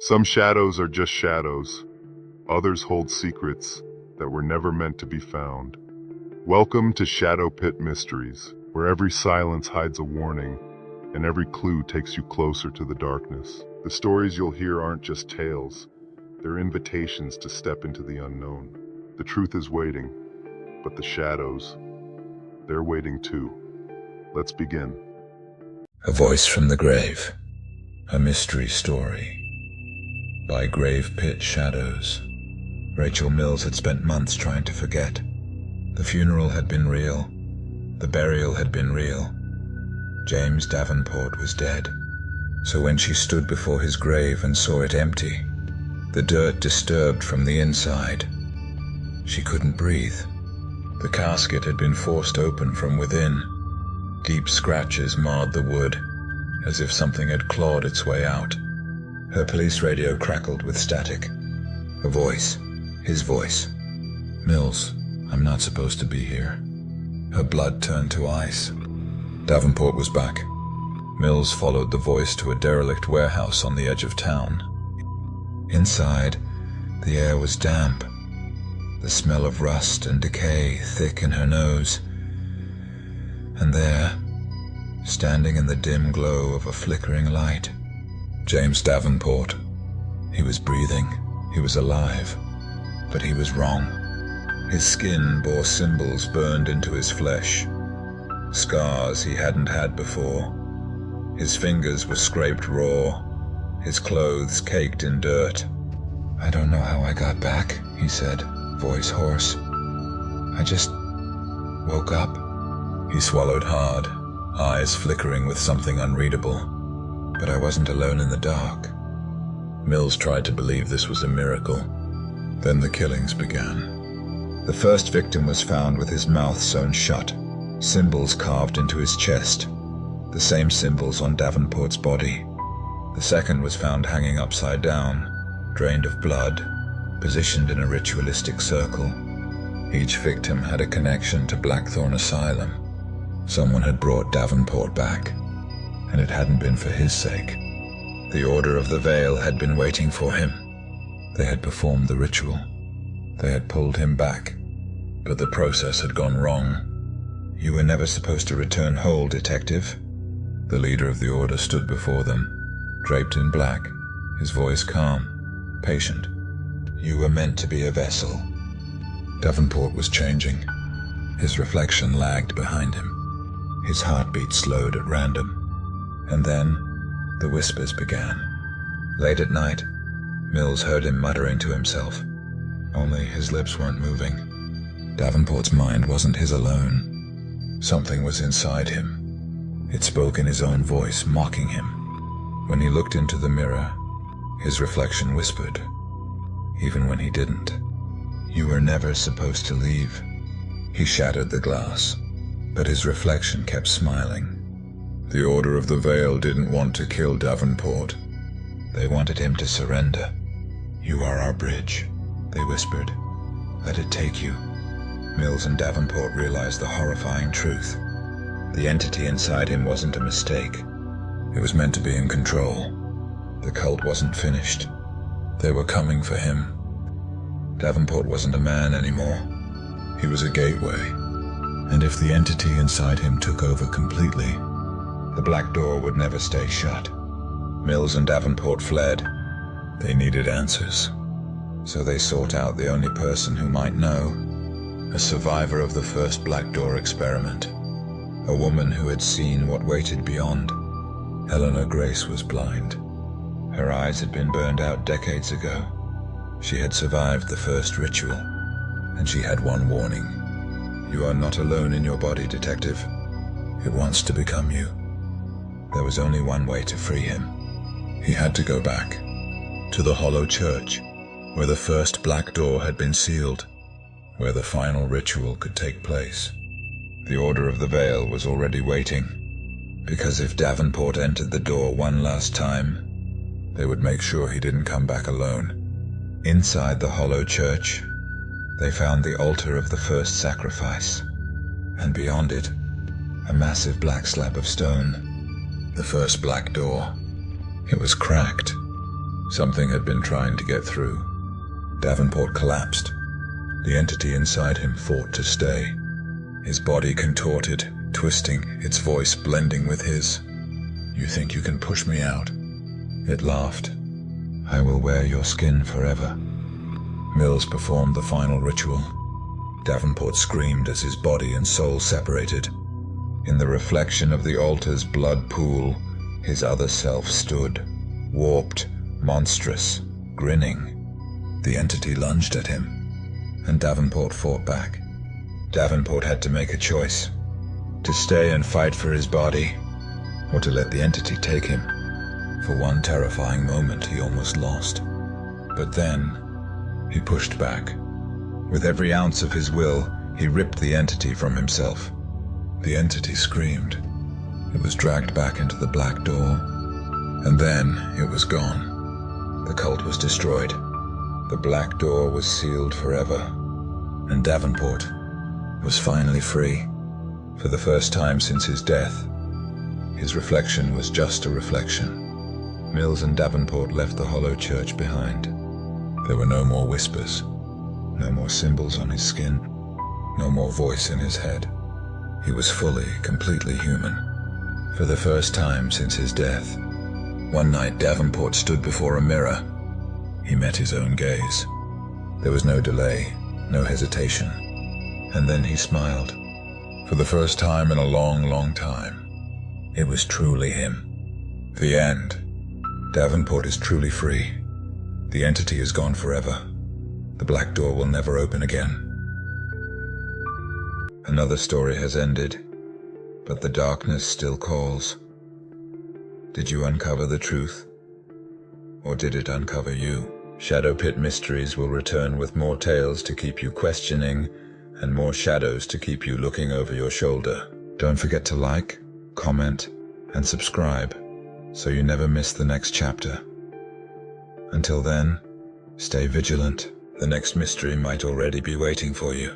Some shadows are just shadows. Others hold secrets that were never meant to be found. Welcome to Shadow Pit Mysteries, where every silence hides a warning and every clue takes you closer to the darkness. The stories you'll hear aren't just tales. They're invitations to step into the unknown. The truth is waiting, but the shadows, they're waiting too. Let's begin. A Voice from the Grave, a mystery story by Grave Pit Shadows. Rachel Mills had spent months trying to forget. The funeral had been real. The burial had been real. James Davenport was dead. So when she stood before his grave and saw it empty, the dirt disturbed from the inside, she couldn't breathe. The casket had been forced open from within. Deep scratches marred the wood, as if something had clawed its way out. Her police radio crackled with static. A voice. His voice. "Mills, I'm not supposed to be here." Her blood turned to ice. Davenport was back. Mills followed the voice to a derelict warehouse on the edge of town. Inside, the air was damp, the smell of rust and decay thick in her nose. And there, standing in the dim glow of a flickering light, James Davenport. He was breathing, he was alive, but he was wrong. His skin bore symbols burned into his flesh, scars he hadn't had before. His fingers were scraped raw, his clothes caked in dirt. "I don't know how I got back," he said, voice hoarse. "I just woke up." He swallowed hard, eyes flickering with something unreadable. "But I wasn't alone in the dark." Mills tried to believe this was a miracle. Then the killings began. The first victim was found with his mouth sewn shut, symbols carved into his chest, the same symbols on Davenport's body. The second was found hanging upside down, drained of blood, positioned in a ritualistic circle. Each victim had a connection to Blackthorn Asylum. Someone had brought Davenport back, and it hadn't been for his sake. The Order of the Veil had been waiting for him. They had performed the ritual. They had pulled him back, but the process had gone wrong. "You were never supposed to return whole, Detective." The leader of the Order stood before them, draped in black, his voice calm, patient. "You were meant to be a vessel." Davenport was changing. His reflection lagged behind him. His heartbeat slowed at random. And then, the whispers began. Late at night, Mills heard him muttering to himself. Only his lips weren't moving. Davenport's mind wasn't his alone. Something was inside him. It spoke in his own voice, mocking him. When he looked into the mirror, his reflection whispered, even when he didn't. "You were never supposed to leave." He shattered the glass, but his reflection kept smiling. The Order of the Veil didn't want to kill Davenport. They wanted him to surrender. "You are our bridge," they whispered. "Let it take you." Mills and Davenport realized the horrifying truth. The entity inside him wasn't a mistake. It was meant to be in control. The cult wasn't finished. They were coming for him. Davenport wasn't a man anymore. He was a gateway. And if the entity inside him took over completely, the black door would never stay shut. Mills and Davenport fled. They needed answers. So they sought out the only person who might know, a survivor of the first Black Door experiment, a woman who had seen what waited beyond. Eleanor Grace was blind. Her eyes had been burned out decades ago. She had survived the first ritual, and she had one warning. "You are not alone in your body, Detective. It wants to become you." There was only one way to free him. He had to go back, to the hollow church, where the first black door had been sealed, where the final ritual could take place. The Order of the Veil was already waiting, because if Davenport entered the door one last time, they would make sure he didn't come back alone. Inside the hollow church, they found the altar of the first sacrifice, and beyond it, a massive black slab of stone, the first black door. It was cracked, Something had been trying to get through. Davenport collapsed. The entity inside him fought to stay. His body contorted, twisting, its voice blending with his. "You think you can push me out?" It laughed. "I will wear your skin forever." Mills performed the final ritual. Davenport screamed as his body and soul separated. In the reflection of the altar's blood pool, his other self stood, warped, monstrous, grinning. The entity lunged at him, and Davenport fought back. Davenport had to make a choice: to stay and fight for his body, or to let the entity take him. For one terrifying moment he almost lost. But then, he pushed back. With every ounce of his will, he ripped the entity from himself. The entity screamed. It was dragged back into the black door, and then it was gone. The cult was destroyed. The black door was sealed forever, and Davenport was finally free. For the first time since his death, his reflection was just a reflection. Mills and Davenport left the hollow church behind. There were no more whispers, no more symbols on his skin, no more voice in his head. He was fully, completely human. For the first time since his death, one night Davenport stood before a mirror. He met his own gaze. There was no delay, no hesitation. And then he smiled. For the first time in a long, long time, it was truly him. The end. Davenport is truly free. The entity is gone forever. The black door will never open again. Another story has ended, but the darkness still calls. Did you uncover the truth? Or did it uncover you? Shadow Pit Mysteries will return with more tales to keep you questioning and more shadows to keep you looking over your shoulder. Don't forget to like, comment, and subscribe so you never miss the next chapter. Until then, stay vigilant. The next mystery might already be waiting for you.